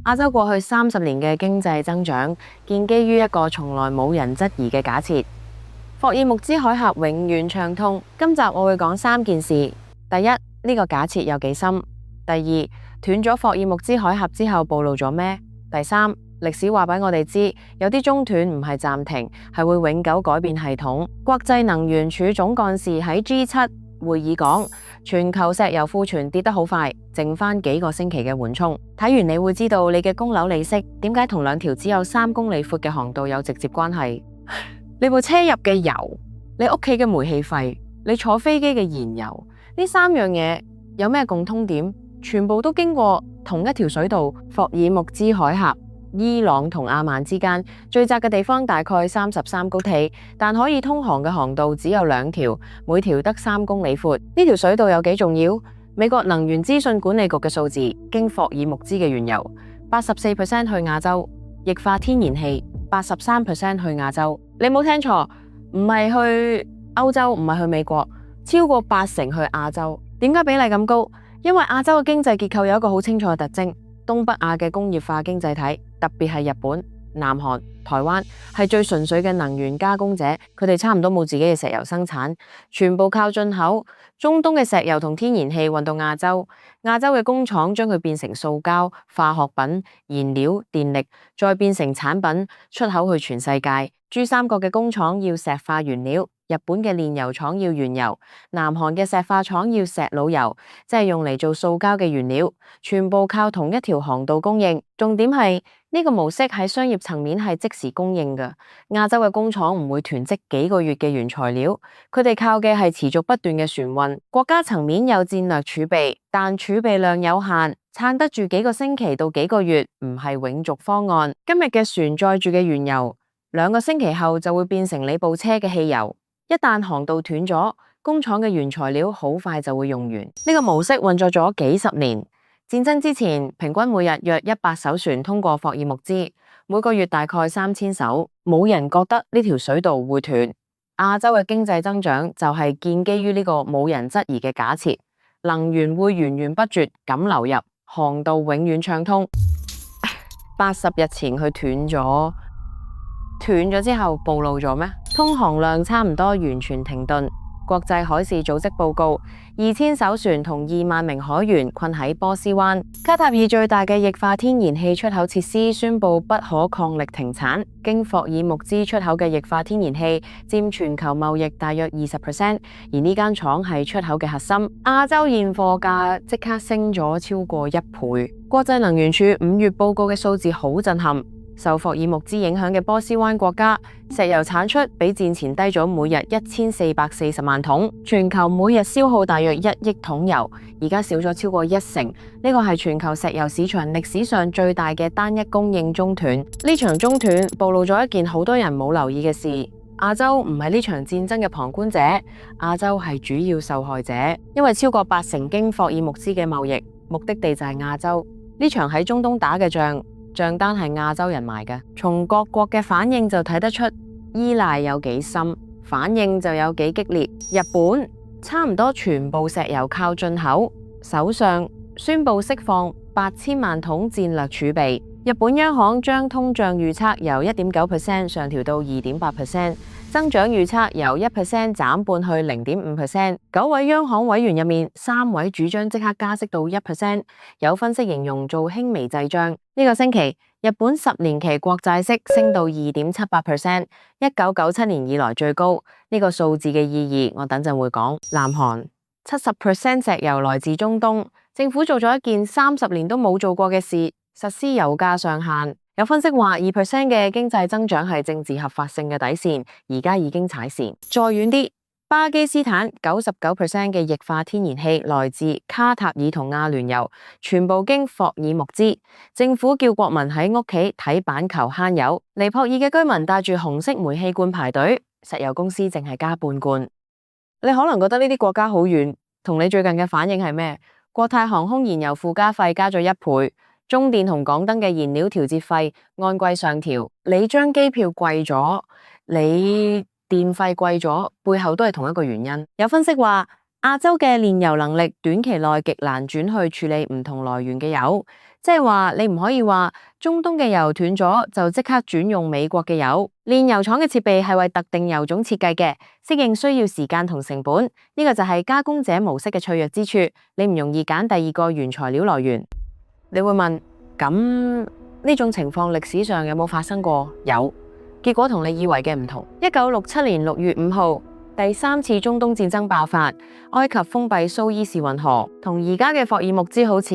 亞洲過去30年嘅經濟增長，建基於一個從來冇人質疑嘅假設：霍爾木茲海峽永遠暢通。今集我會講3件事。第一，呢個假設有幾深；第二，斷咗霍爾木茲海峽之後暴露咗咩；第三，歷史話俾我哋知，有啲中斷唔係暫停，係會永久改變系統。國際能源署總幹事喺 G7會議講，全球石油庫存跌得好快，剩返幾個星期嘅緩衝。睇完你會知道你嘅供樓利息點解同2條只有3公里闊嘅航道有直接關係。你部車入嘅油，你屋企嘅煤氣費，你坐飛機嘅燃油，呢3樣嘢有咩共通點？全部都經過同一條水道——霍爾木茲海峽。伊朗同阿曼之間最窄嘅地方大概33公里，但可以通航嘅航道只有2條，每條得3公里闊。呢條水道有幾重要？美國能源資訊管理局嘅數字，經霍爾木茲嘅原油84%去亞洲，液化天然氣83%去亞洲。你冇聽錯，唔係去歐洲，唔係去美國，超過80%去亞洲。點解比例咁高？因為亞洲嘅經濟結構有一個好清楚嘅特徵。東北亞嘅工業化經濟體，特別係日本、南韓、台灣，係最純粹嘅能源加工者，佢哋差唔多冇自己嘅石油生產，全部靠進口。中東嘅石油同天然氣運到亞洲，亞洲嘅工廠將佢變成塑膠、化學品、燃料、電力，再變成產品出口去全世界。珠三角嘅工廠要石化原料，日本嘅煉油廠要原油，南韓嘅石化廠要石老油，即係用嚟做塑膠嘅原料，全部靠同一條航道供應。重點係呢個模式喺商業層面係即時供應嘅。亞洲嘅工廠唔會囤積幾個月嘅原材料，佢哋靠嘅係持續不斷嘅船運。國家層面有戰略儲備，但儲備量有限，撐得住幾個星期到幾個月，唔係永續方案。今日嘅船載住嘅原油，2個星期後就會變成你部車嘅汽油。一旦航道斷咗，工廠嘅原材料好快就會用完。呢個模式運作咗幾十年。戰爭之前，平均每日約100艘船通過霍爾木茲，每個月大概3000艘。冇人覺得呢條水道會斷。亞洲嘅經濟增長就係建基於呢個冇人質疑嘅假設，能源會源源不絕咁流入，航道永遠暢通。80日前佢斷咗之後暴露咗咩？通航量差唔多完全停頓。國際海事組織報告，2000艘船同2萬名海員困喺波斯灣。卡塔爾最大嘅液化天然氣出口設施宣布不可抗力停產。經霍爾木茲出口嘅液化天然氣佔全球貿易大約20%，而呢間廠係出口嘅核心。亞洲現貨價即刻升咗超過1倍。國際能源署5月報告嘅數字好震撼。受霍爾木茲影響嘅波斯灣國家，石油產出比戰前低咗每日1440萬桶，全球每日消耗大約1億桶油，而家少咗超過1成。呢個係全球石油市場歷史上最大嘅單一供應中斷。呢場中斷暴露咗一件好多人冇留意嘅事：亞洲唔係呢場戰爭嘅旁觀者，亞洲係主要受害者，因為超過80%經霍爾木茲嘅貿易目的地就係亞洲。呢場喺中東打嘅賬單係亞洲人買嘅，從各國嘅反應就睇得出依賴有幾深，反應就有幾激烈。日本差唔多全部石油靠進口，首相宣布釋放8000萬桶戰略儲備。日本央行將通脹預測由1.9% 上調到2.8%，增長預測由1% 減半去0.5%。9位央行委員入面，3位主張即刻加息到1%，有分析形容做輕微滯脹。呢個星期，日本10年期國債息升到2.78%，1997年以來最高。呢個數字嘅意義，我等陣會講。南韓70% 石油來自中東，政府做咗一件30年都冇做過嘅事。實施油價上限。有分析話2% 嘅經濟增長係政治合法性嘅底線，而家已經踩線。再遠啲，巴基斯坦99% 嘅液化天然氣來自卡塔爾同阿聯酋，全部經霍爾木茲。政府叫國民喺屋企睇板球慳油。尼泊爾嘅居民帶住紅色煤氣罐排隊，石油公司淨係加半罐。你可能覺得呢啲國家好遠，同你最近嘅反應係咩？國泰航空燃油附加費加咗1倍。中電同港燈嘅燃料調節費按季上調，你將機票貴咗，你電費貴咗，背後都係同一個原因。有分析話，亞洲嘅煉油能力短期內極難轉去處理唔同來源嘅油，即係話你唔可以話中東嘅油斷咗就即刻轉用美國嘅油。煉油廠嘅設備係為特定油種設計嘅，適應需要時間同成本。呢個就係加工者模式嘅脆弱之處，你唔容易揀第二個原材料來源。你會問，咁呢種情況歷史上有冇發生過？有，結果同你以為嘅唔同。1967年6月5號，第3次中東戰爭爆發，埃及封閉蘇伊士運河，同而家嘅霍爾木茲好似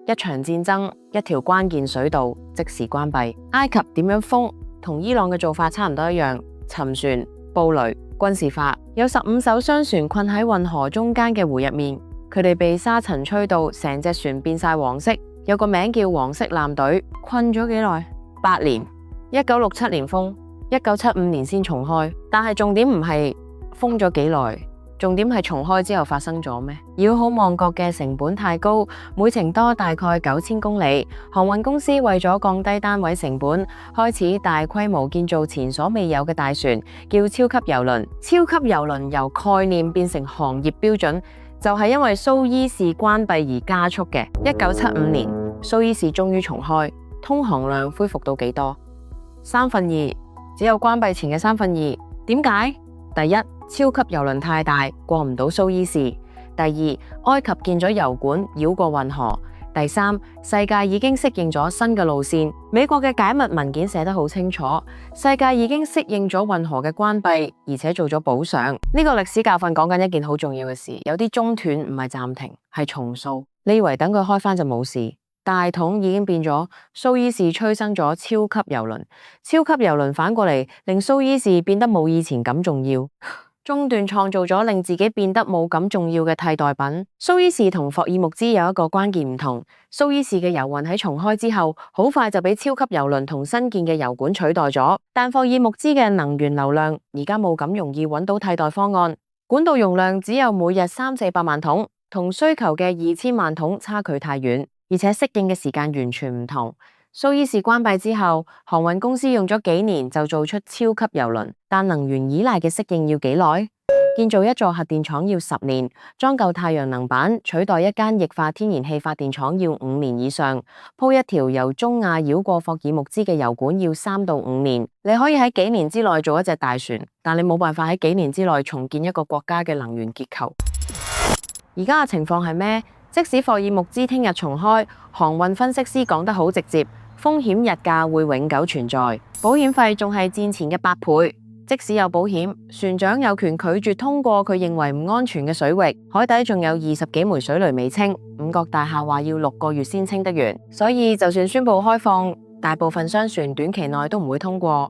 一場戰爭，一條關鍵水道即時關閉。埃及點樣封？同伊朗嘅做法差唔多一樣，沉船、布雷、軍事化。有15艘商船困喺運河中間嘅湖入面，佢哋被沙塵吹到成隻船變晒黃色，有個名叫黃色艦隊。困咗幾耐？8年。1967年封，1975年先重開。但係重點唔係封咗幾耐，重點係重開之後發生咗咩？繞好望角嘅成本太高，每程多大概9000公里。航運公司為咗降低單位成本，開始大規模建造前所未有嘅大船，叫超級郵輪。超級郵輪由概念變成行業標準，就係因為蘇伊士關閉而加速嘅。1975年，蘇伊士終於重開，通航量恢復到幾多？2/3，只有關閉前嘅2/3。點解？第一，超級郵輪太大，過唔到蘇伊士。第二，埃及建咗油管繞過運河。第三，世界已經適應咗新嘅路線。美國嘅解密文件寫得好清楚，世界已經適應咗運河嘅關閉，而且做咗補償。呢個歷史教訓講緊一件好重要嘅事，有啲中斷唔係暫停，係重塑。你以為等佢開返就冇事？大統已經變咗，蘇伊士催生咗超級郵輪，超級郵輪反過嚟令蘇伊士變得冇以前咁重要。中斷創造咗令自己變得冇咁重要嘅替代品。蘇伊士同霍爾木茲有一個關鍵唔同，蘇伊士嘅油運喺重開之後，好快就俾超級郵輪同新建嘅油管取代咗。但霍爾木茲嘅能源流量而家冇咁容易揾到替代方案，管道容量只有每日300-400萬桶，同需求嘅2000萬桶差距太遠，而且適應嘅時間完全唔同。蘇伊士關閉之後，航運公司用咗幾年就做出超級郵輪，但能源依賴嘅適應要幾耐？建造一座核電廠要10年，裝舊太陽能板取代一間液化天然氣發電廠要5年以上，鋪一條由中亞繞過霍爾木茲嘅油管要3到5年。你可以喺幾年之內做一隻大船，但你冇辦法喺幾年之內重建一個國家嘅能源結構。而家嘅情況係咩？即使霍爾木茲聽日重開，航運分析師講得好直接，風險溢價會永久存在，保險費仲係戰前嘅8倍。即使有保險，船長有權拒絕通過佢認為唔安全嘅水域，海底仲有20幾枚水雷未清，五角大廈話要6個月先清得完。所以就算宣布開放，大部分商船短期內都唔會通過。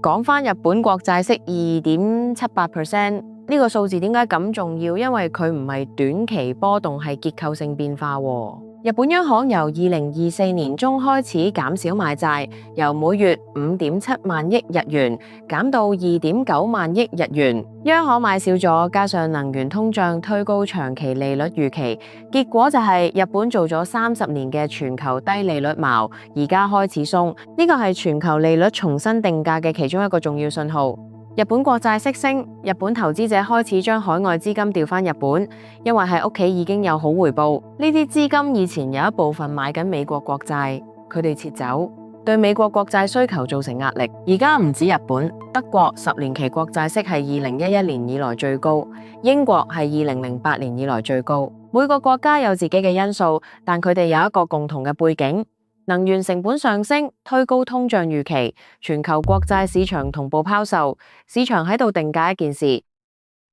講返日本國債息2.78%。呢個數字點解咁重要？因為佢唔係短期波動，係結構性變化喎。日本央行由2024年中開始減少買債，由每月5.7萬億日元減到2.9萬億日元。央行買少咗，加上能源通脹推高長期利率預期，結果就係日本做咗30年嘅全球低利率錨，而家開始鬆。呢個係全球利率重新定價嘅其中一個重要信號。日本國債息升，日本投資者開始將海外資金調返日本，因為喺屋企已經有好回報。呢啲資金以前有一部分買緊美國國債，佢哋撤走，對美國國債需求造成壓力。而家唔止日本，德國10年期國債息係2011年以來最高，英國係2008年以來最高。每個國家有自己嘅因素，但佢哋有一個共同嘅背景。能源成本上升，推高通脹預期，全球國債市場同步拋售，市場喺度定價一件事：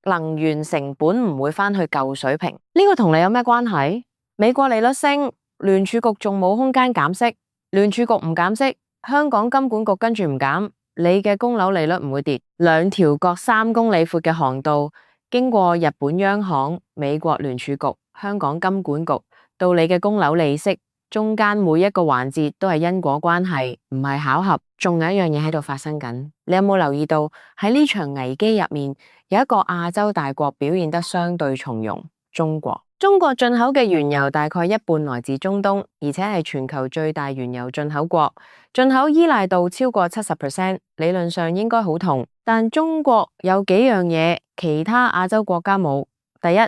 能源成本唔會返去舊水平。呢個同你有咩關係？美國利率升，聯儲局仲冇空間減息，聯儲局唔減息，香港金管局跟住唔減，你嘅供樓利率唔會跌。兩條各3公里闊嘅航道，經過日本央行、美國聯儲局、香港金管局到你嘅供樓利息。中間每一個環節都係因果關係，唔係巧合。仲有一樣嘢喺度發生緊，你有冇留意到喺呢場危機入面，有一個亞洲大國表現得相對從容？中國。中國進口嘅原油大概一半來自中東，而且係全球最大原油進口國，進口依賴度超過70%，理論上應該好同。但中國有幾樣嘢其他亞洲國家冇，第一，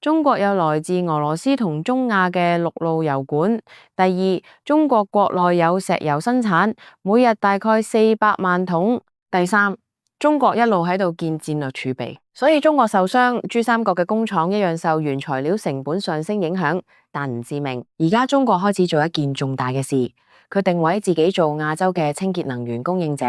中國有來自俄羅斯同中亞嘅陸路油管；第二，中國國內有石油生產，每日大概400萬桶；第三，中國一路喺度建戰略儲備，所以中國受傷，珠三角嘅工廠一樣受原材料成本上升影響，但唔致命。而家中國開始做一件重大嘅事，佢定位自己做亞洲嘅清潔能源供應者，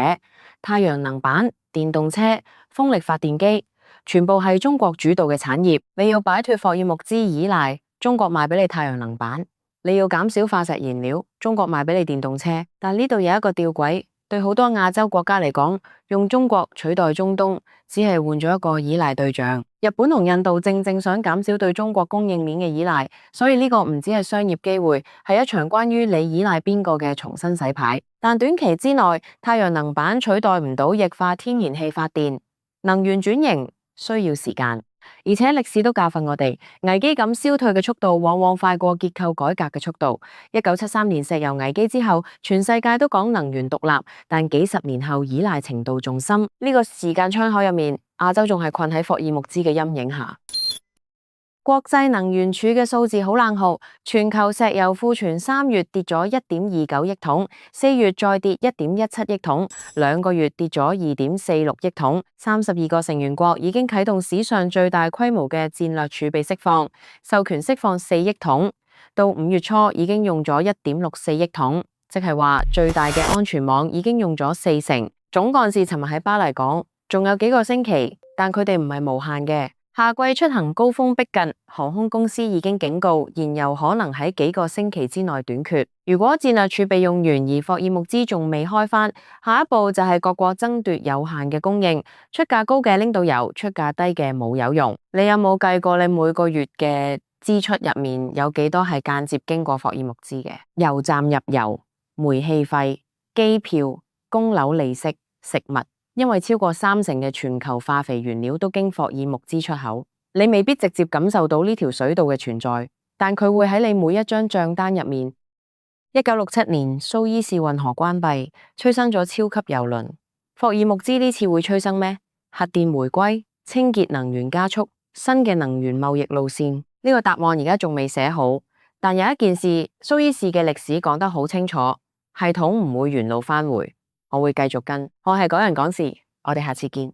太陽能板、電動車、風力發電機。全部係中國主導嘅產業，你要擺脫霍爾木茲依賴，中國賣俾你太陽能板；你要減少化石燃料，中國賣俾你電動車。但呢度有一個吊詭，對好多亞洲國家嚟講，用中國取代中東，只係換咗一個依賴對象。日本同印度正正想減少對中國供應鏈嘅依賴，所以呢個唔止係商業機會，係一場關於你依賴邊個嘅重新洗牌。但短期之內，太陽能板取代唔到液化天然氣發電，能源轉型需要時間，而且歷史都教訓我哋，危機感消退嘅速度往往快過結構改革嘅速度。1973年石油危機之後，全世界都講能源獨立，但幾十年後依賴程度仲深。呢個時間窗口入面，亞洲仲係困喺霍爾木茲嘅陰影下。國際能源署嘅數字好冷酷，全球石油庫存3月跌咗1.29億桶，4月再跌1.17億桶，2個月跌咗2.46億桶。32個成員國已經啟動史上最大規模嘅戰略儲備釋放，授權釋放4億桶，到5月初已經用咗1.64億桶，即係話最大嘅安全網已經用咗40%。總幹事尋日喺巴黎講，仲有幾個星期，但佢哋唔係無限嘅。夏季出行高峰逼近，航空公司已經警告，燃油可能喺幾個星期之內短缺。如果戰略儲備用完，而霍爾木茲仲未開返，下一步就係各國爭奪有限嘅供應，出價高嘅拎到油，出價低嘅冇油用。你有冇計過你每個月嘅支出入面有幾多係間接經過霍爾木茲嘅？油站入油、煤氣費、機票、供樓利息、食物。因為超過30%嘅全球化肥原料都經霍爾木茲出口，你未必直接感受到呢條水道嘅存在，但佢會喺你每一張賬單入面。1967年蘇伊士運河關閉，催生咗超級郵輪。霍爾木茲呢次會催生咩？核電回歸、清潔能源加速、新嘅能源貿易路線。呢個答案而家仲未寫好，但有一件事，蘇伊士嘅歷史講得好清楚，系統唔會原路返回。我會繼續跟，我係港人港事，我哋下次見。